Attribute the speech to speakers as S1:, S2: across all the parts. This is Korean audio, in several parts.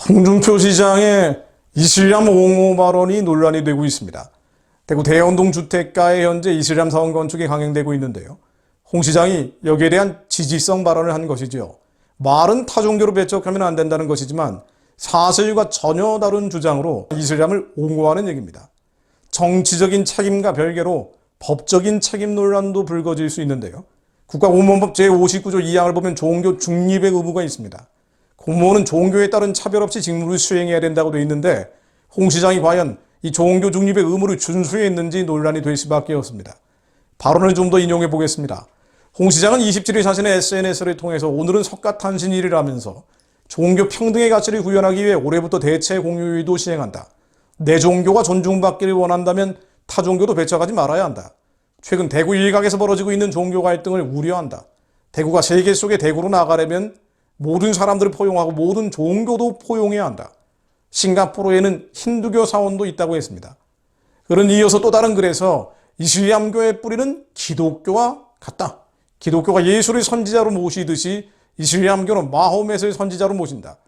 S1: 홍준표 시장의 이슬람 옹호 발언이 논란이 되고 있습니다. 대구 대연동 주택가에 현재 이슬람 사원 건축이 강행되고 있는데요. 홍 시장이 여기에 대한 지지성 발언을 한 것이죠. 말은 타종교로 배척하면 안 된다는 것이지만 사실과 전혀 다른 주장으로 이슬람을 옹호하는 얘기입니다. 정치적인 책임과 별개로 법적인 책임 논란도 불거질 수 있는데요. 국가공무원법 제59조 2항을 보면 종교 중립의 의무가 있습니다. 공무원은 종교에 따른 차별 없이 직무를 수행해야 된다고 되어 있는데 홍 시장이 과연 이 종교 중립의 의무를 준수했는지 논란이 될 수밖에 없습니다. 발언을 좀 더 인용해 보겠습니다. 홍 시장은 27일 자신의 SNS를 통해서 오늘은 석가탄신일이라면서 종교 평등의 가치를 구현하기 위해 올해부터 대체 공휴일도 시행한다. 내 종교가 존중받기를 원한다면 타 종교도 배척하지 말아야 한다. 최근 대구 일각에서 벌어지고 있는 종교 갈등을 우려한다. 대구가 세계 속의 대구로 나가려면 모든 사람들을 포용하고 모든 종교도 포용해야 한다. 싱가포르에는 힌두교 사원도 있다고 했습니다. 그는 이어서 또 다른 글에서 이슬람교의 뿌리는 기독교와 같다. 기독교가 예수를 선지자로 모시듯이 이슬람교는 마호멧을 선지자로 모신다.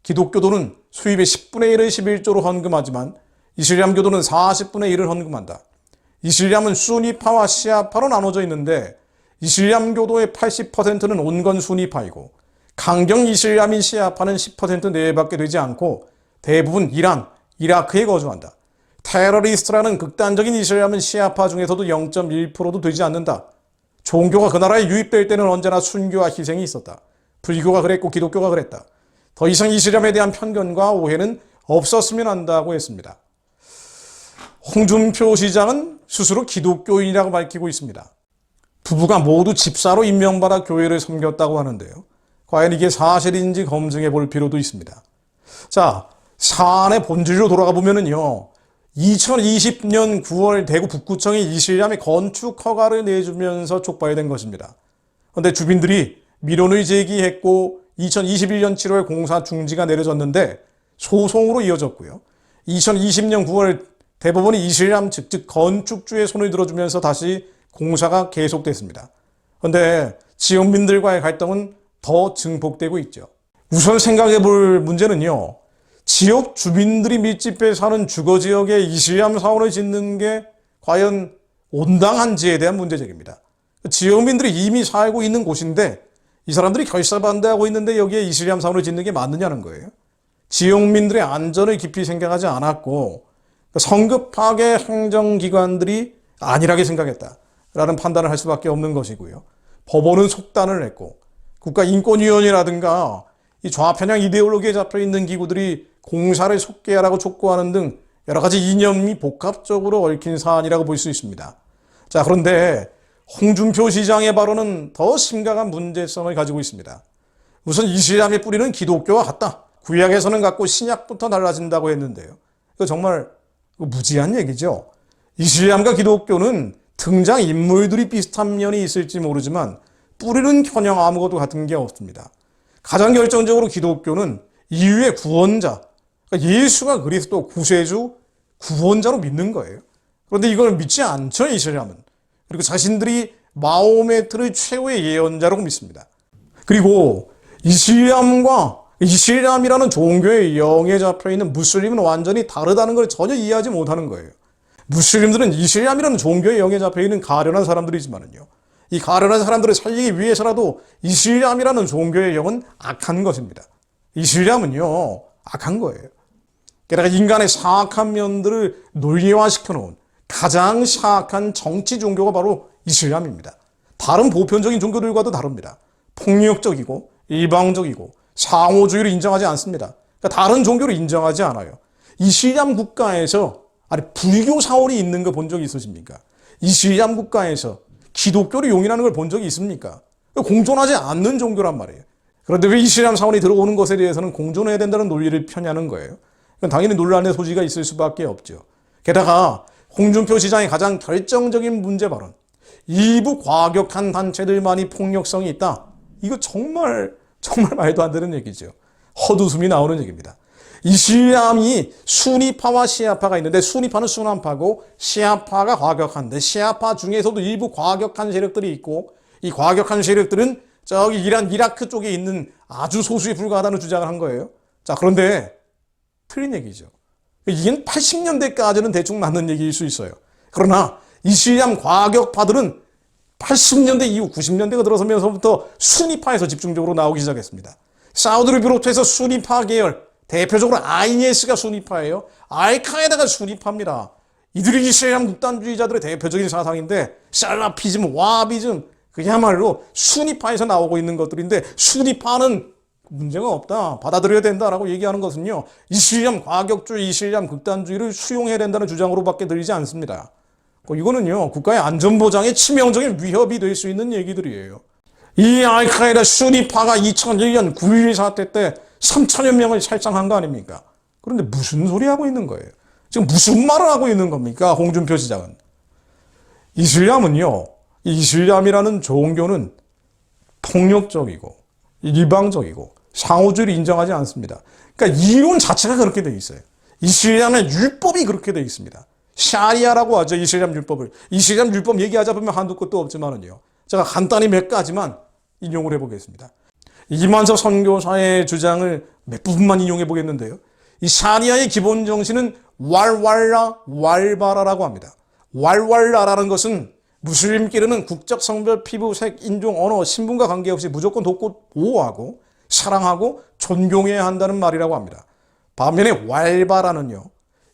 S1: 기독교도는 수입의 10분의 1을 11조로 헌금하지만 이슬람교도는 40분의 1을 헌금한다. 이슬람은 수니파와 시아파로 나눠져 있는데 이슬람교도의 80%는 온건 수니파이고 강경 이슬람인 시아파는 10% 내외밖에 되지 않고 대부분 이란, 이라크에 거주한다. 테러리스트라는 극단적인 이슬람은 시아파 중에서도 0.1%도 되지 않는다. 종교가 그 나라에 유입될 때는 언제나 순교와 희생이 있었다. 불교가 그랬고 기독교가 그랬다. 더 이상 이슬람에 대한 편견과 오해는 없었으면 한다고 했습니다. 홍준표 시장은 스스로 기독교인이라고 밝히고 있습니다. 부부가 모두 집사로 임명받아 교회를 섬겼다고 하는데요. 과연 이게 사실인지 검증해 볼 필요도 있습니다. 자, 사안의 본질로 돌아가 보면은요. 2020년 9월 대구 북구청이 이슬람의 건축 허가를 내주면서 촉발된 것입니다. 그런데 주민들이 민원을 제기했고 2021년 7월 공사 중지가 내려졌는데 소송으로 이어졌고요. 2020년 9월 대법원이 이슬람 즉 건축주의 손을 들어주면서 다시 공사가 계속됐습니다. 그런데 지역민들과의 갈등은 더 증폭되고 있죠. 우선 생각해 볼 문제는요. 지역 주민들이 밀집해 사는 주거지역에 이슬람 사원을 짓는 게 과연 온당한지에 대한 문제제기입니다. 지역민들이 이미 살고 있는 곳인데 이 사람들이 결사반대하고 있는데 여기에 이슬람 사원을 짓는 게 맞느냐는 거예요. 지역민들의 안전을 깊이 생각하지 않았고 성급하게 행정기관들이 안일하게 생각했다라는 판단을 할 수밖에 없는 것이고요. 법원은 속단을 했고 국가인권위원회라든가 이 좌편향 이데올로기에 잡혀있는 기구들이 공사를 속개하라고 촉구하는 등 여러 가지 이념이 복합적으로 얽힌 사안이라고 볼 수 있습니다. 자, 그런데 홍준표 시장의 발언은 더 심각한 문제성을 가지고 있습니다. 우선 이슬람의 뿌리는 기독교와 같다. 구약에서는 같고 신약부터 달라진다고 했는데요. 이거 정말 무지한 얘기죠. 이슬람과 기독교는 등장 인물들이 비슷한 면이 있을지 모르지만 뿌리는커녕 아무것도 같은 게 없습니다. 가장 결정적으로 기독교는 인류의 구원자, 그러니까 예수가 그리스도 구세주, 구원자로 믿는 거예요. 그런데 이걸 믿지 않죠, 이슬람은. 그리고 자신들이 마호메트를 최후의 예언자라고 믿습니다. 그리고 이슬람이라는 종교의 영에 잡혀있는 무슬림은 완전히 다르다는 걸 전혀 이해하지 못하는 거예요. 무슬림들은 이슬람이라는 종교의 영에 잡혀있는 가련한 사람들이지만은요. 이 가련한 사람들을 살리기 위해서라도 이슬람이라는 종교의 영은 악한 것입니다. 이슬람은요, 악한 거예요. 게다가 인간의 사악한 면들을 논리화시켜 놓은 가장 사악한 정치 종교가 바로 이슬람입니다. 다른 보편적인 종교들과도 다릅니다. 폭력적이고 일방적이고 상호주의를 인정하지 않습니다. 그러니까 다른 종교를 인정하지 않아요. 이슬람 국가에서 불교 사원이 있는 거 본 적이 있으십니까? 이슬람 국가에서 기독교를 용인하는 걸 본 적이 있습니까? 공존하지 않는 종교란 말이에요. 그런데 왜 이슬람 사원이 들어오는 것에 대해서는 공존해야 된다는 논리를 펴냐는 거예요. 당연히 논란의 소지가 있을 수밖에 없죠. 게다가 홍준표 시장의 가장 결정적인 문제 발언, 일부 과격한 단체들만이 폭력성이 있다. 이거 정말 말도 안 되는 얘기죠. 헛웃음이 나오는 얘기입니다. 이슬람이 수니파와 시아파가 있는데 수니파는 순환파고 시아파가 과격한데 시아파 중에서도 일부 과격한 세력들이 있고 이 과격한 세력들은 저기 이란, 이라크 쪽에 있는 아주 소수에 불과하다는 주장을 한 거예요. 자, 그런데 틀린 얘기죠. 이게 80년대까지는 대충 맞는 얘기일 수 있어요. 그러나 이슬람 과격파들은 80년대 이후 90년대가 들어서면서부터 수니파에서 집중적으로 나오기 시작했습니다. 사우디를 비롯해서 수니파 계열, 대표적으로 IS가 수니파예요. 알카에다가 수니파입니다. 이들이 이슬람 극단주의자들의 대표적인 사상인데 살라피즘, 와비즘, 그야말로 수니파에서 나오고 있는 것들인데 수니파는 문제가 없다, 받아들여야 된다라고 얘기하는 것은요, 이슬람 과격주의, 이슬람 극단주의를 수용해야 된다는 주장으로밖에 들리지 않습니다. 이거는요, 국가의 안전보장에 치명적인 위협이 될 수 있는 얘기들이에요. 이 알카에다 수니파가 2001년 9.11 사태 때 3천여 명을 살상한 거 아닙니까? 그런데 무슨 소리 하고 있는 거예요? 지금 무슨 말을 하고 있는 겁니까? 홍준표 시장은. 이슬람은요, 이슬람이라는 종교는 폭력적이고 일방적이고 상호주의를 인정하지 않습니다. 그러니까 이론 자체가 그렇게 되어 있어요. 이슬람의 율법이 그렇게 되어 있습니다. 샤리아라고 하죠. 이슬람 율법을. 이슬람 율법 얘기하자 보면 한두 끝도 없지만은요, 제가 간단히 몇 가지만 인용을 해보겠습니다. 이만석 선교사의 주장을 몇 부분만 인용해 보겠는데요. 이 샤리아의 기본 정신은 왈왈라 왈바라라고 합니다. 왈왈라라는 것은 무슬림끼리는 국적, 성별, 피부, 색, 인종, 언어, 신분과 관계없이 무조건 돕고 보호하고 사랑하고 존경해야 한다는 말이라고 합니다. 반면에 왈바라는요,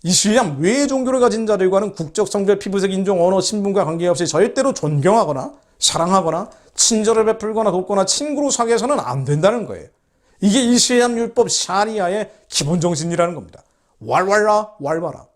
S1: 이슬람 외의 종교를 가진 자들과는 국적, 성별, 피부색, 인종, 언어, 신분과 관계없이 절대로 존경하거나 사랑하거나 친절을 베풀거나 돕거나 친구로 사귀어서는 안 된다는 거예요. 이게 이슬람 율법 샤리아의 기본 정신이라는 겁니다. 왈왈라 왈바라.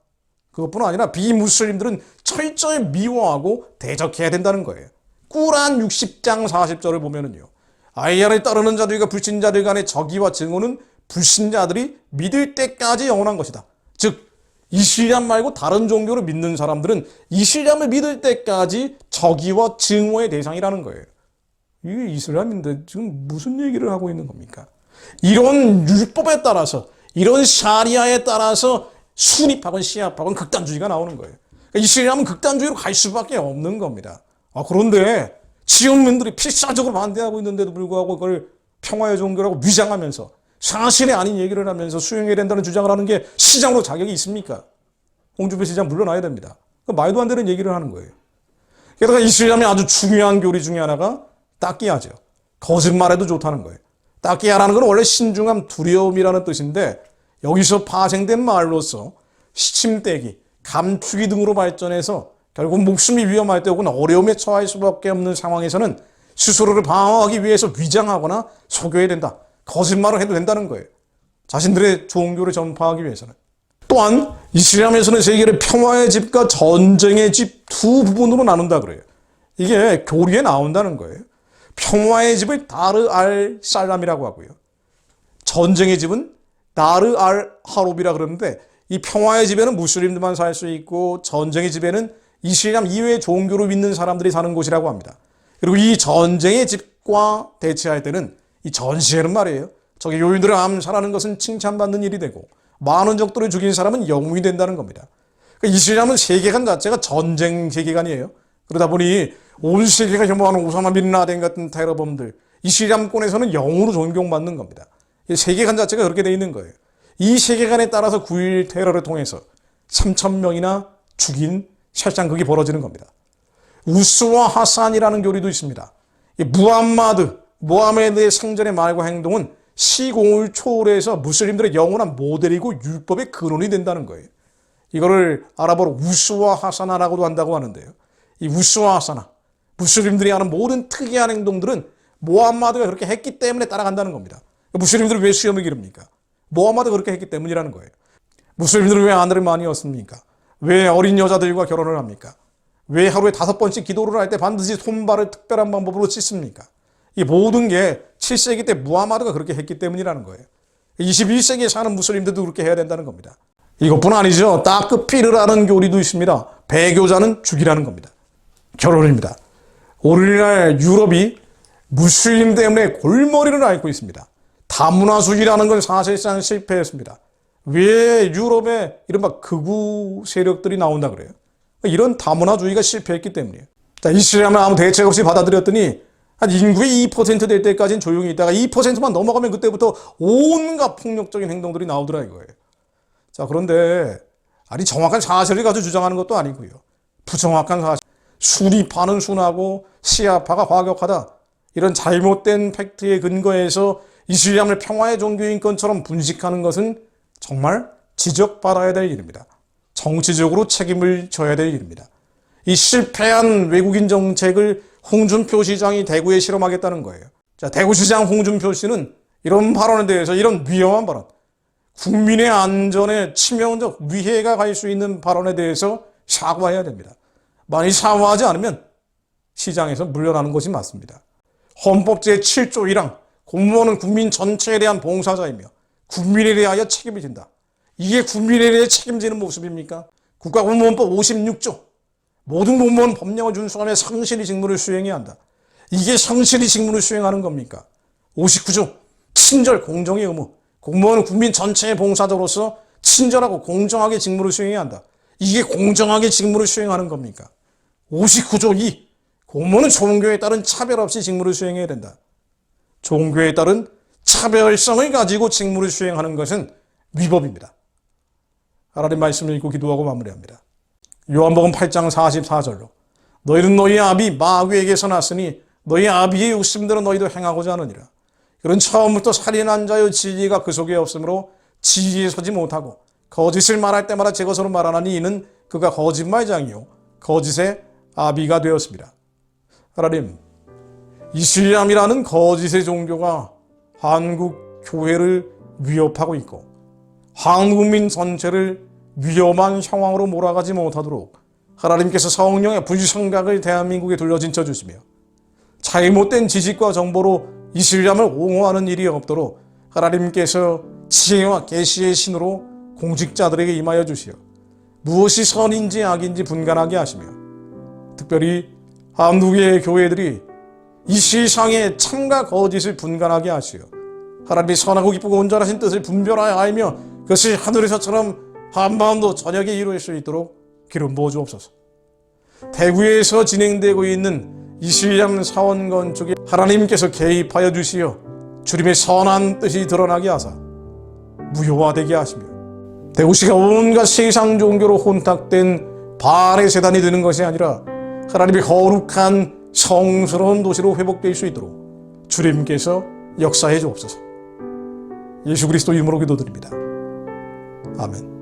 S1: 그것뿐 아니라 비무슬림들은 철저히 미워하고 대적해야 된다는 거예요. 꾸란 60장 40절을 보면은요, 아이야를 따르는 자들과 불신자들 간의 적의와 증오는 불신자들이 믿을 때까지 영원한 것이다. 즉 이슬람 말고 다른 종교를 믿는 사람들은 이슬람을 믿을 때까지 적의와 증오의 대상이라는 거예요. 이게 이슬람인데 지금 무슨 얘기를 하고 있는 겁니까? 이런 율법에 따라서, 이런 샤리아에 따라서 수니파건 시아파건 극단주의가 나오는 거예요. 그러니까 이슬람은 극단주의로 갈 수밖에 없는 겁니다. 그런데 지역민들이 필사적으로 반대하고 있는데도 불구하고 그걸 평화의 종교라고 위장하면서 사실이 아닌 얘기를 하면서 수용해야 된다는 주장을 하는 게 시장으로 자격이 있습니까? 홍준표 시장 물러나야 됩니다. 말도 안 되는 얘기를 하는 거예요. 게다가 이슬람의 아주 중요한 교리 중에 하나가 따끼야죠. 거짓말해도 좋다는 거예요. 따끼야라는 건 원래 신중함, 두려움이라는 뜻인데 여기서 파생된 말로서 시침대기, 감추기 등으로 발전해서 결국 목숨이 위험할 때 혹은 어려움에 처할 수밖에 없는 상황에서는 스스로를 방어하기 위해서 위장하거나 속여야 된다. 거짓말을 해도 된다는 거예요. 자신들의 종교를 전파하기 위해서는. 또한 이슬람에서는 세계를 평화의 집과 전쟁의 집 두 부분으로 나눈다 그래요. 이게 교리에 나온다는 거예요. 평화의 집을 다르 알 살람이라고 하고요. 전쟁의 집은 다르 알 하롭이라 그러는데 이 평화의 집에는 무슬림들만 살 수 있고 전쟁의 집에는 이슬람 이외의 종교를 믿는 사람들이 사는 곳이라고 합니다. 그리고 이 전쟁의 집과 대치할 때는 이 전시회는 말이에요, 저기 요인들을 암살하는 것은 칭찬받는 일이 되고 많은 적들을 죽인 사람은 영웅이 된다는 겁니다. 그러니까 이슬람은 세계관 자체가 전쟁 세계관이에요. 그러다 보니 온 세계가 혐오하는 오사마 빈 라덴 같은 테러범들, 이슬람권에서는 영웅으로 존경받는 겁니다. 세계관 자체가 그렇게 돼 있는 거예요. 이 세계관에 따라서 9.11 테러를 통해서 3,000명이나 죽인 살상극이 벌어지는 겁니다. 우스와 하산이라는 교리도 있습니다. 모하메드의 생전의 말과 행동은 시공을 초월해서 무슬림들의 영원한 모델이고 율법의 근원이 된다는 거예요. 이거를 아랍어로 우스와 하사나라고도 한다고 하는데요. 이 우스와 하사나, 무슬림들이 하는 모든 특이한 행동들은 모함마드가 그렇게 했기 때문에 따라간다는 겁니다. 무슬림들은 왜 수염을 기릅니까? 모함마드가 그렇게 했기 때문이라는 거예요. 무슬림들은 왜 아내를 많이 얻습니까? 왜 어린 여자들과 결혼을 합니까? 왜 하루에 5번씩 기도를 할 때 반드시 손발을 특별한 방법으로 씻습니까? 이 모든 게 7세기 때 무하마드가 그렇게 했기 때문이라는 거예요. 21세기에 사는 무슬림들도 그렇게 해야 된다는 겁니다. 이것뿐 아니죠. 따크피르라는 교리도 있습니다. 배교자는 죽이라는 겁니다. 결론입니다. 오늘날 유럽이 무슬림 때문에 골머리를 앓고 있습니다. 다문화주의라는 건 사실상 실패했습니다. 왜 유럽에 이른바 극우 세력들이 나온다 그래요? 이런 다문화주의가 실패했기 때문이에요. 자, 이슬람을 아무 대책 없이 받아들였더니 한 인구의 2% 될 때까지는 조용히 있다가 2%만 넘어가면 그때부터 온갖 폭력적인 행동들이 나오더라 이거예요. 자, 그런데 아니 정확한 사실을 가지고 주장하는 것도 아니고요. 부정확한 사실. 순위파는 순하고 시아파가 과격하다. 이런 잘못된 팩트에 근거해서 이슬람을 평화의 종교인 것처럼 분식하는 것은 정말 지적받아야 될 일입니다. 정치적으로 책임을 져야 될 일입니다. 이 실패한 외국인 정책을 홍준표 시장이 대구에 실험하겠다는 거예요. 자, 대구시장 홍준표 씨는 이런 발언에 대해서 이런 위험한 발언, 국민의 안전에 치명적 위해가 갈 수 있는 발언에 대해서 사과해야 됩니다. 만약 사과하지 않으면 시장에서 물러나는 것이 맞습니다. 헌법 제7조 1항 공무원은 국민 전체에 대한 봉사자이며 국민에 대하여 책임을 진다. 이게 국민에 대해 책임지는 모습입니까? 국가공무원법 56조 모든 공무원 법령을 준수하며 성실히 직무를 수행해야 한다. 이게 성실히 직무를 수행하는 겁니까? 59조 친절 공정의 의무 공무원은 국민 전체의 봉사자로서 친절하고 공정하게 직무를 수행해야 한다. 이게 공정하게 직무를 수행하는 겁니까? 59조 2 공무원은 종교에 따른 차별 없이 직무를 수행해야 된다. 종교에 따른 차별성을 가지고 직무를 수행하는 것은 위법입니다. 하나님 말씀을 읽고 기도하고 마무리합니다. 요한복음 8장 44절로 너희는 너희 아비 마귀에게서 났으니 너희 아비의 욕심대로 너희도 행하고자 하느니라. 그런 처음부터 살인한 자여 진리가 그 속에 없으므로 진리에 서지 못하고 거짓을 말할 때마다 제 것으로 말하나니 이는 그가 거짓말장이요 거짓의 아비가 되었습니다. 하나님, 이슬람이라는 거짓의 종교가 한국 교회를 위협하고 있고 한국민 전체를 위험한 상황으로 몰아가지 못하도록 하나님께서 성령의 불성각을 대한민국에 둘러진쳐 주시며 잘못된 지식과 정보로 이슬람을 옹호하는 일이 없도록 하나님께서 지혜와 계시의 신으로 공직자들에게 임하여 주시어 무엇이 선인지 악인지 분간하게 하시며 특별히 한국의 교회들이 이 세상의 참과 거짓을 분간하게 하시어 하나님의 선하고 기쁘고 온전하신 뜻을 분별하여 알며 그것이 하늘에서처럼 한마음도 저녁에 이루어질 수 있도록 기름 부어 주옵소서. 대구에서 진행되고 있는 이슬람 사원 건축에 하나님께서 개입하여 주시어 주님의 선한 뜻이 드러나게 하사 무효화되게 하시며 대구시가 온갖 세상 종교로 혼탁된 바알의 세단이 되는 것이 아니라 하나님의 거룩한 성스러운 도시로 회복될 수 있도록 주님께서 역사해 주옵소서. 예수 그리스도 이름으로 기도드립니다. 아멘.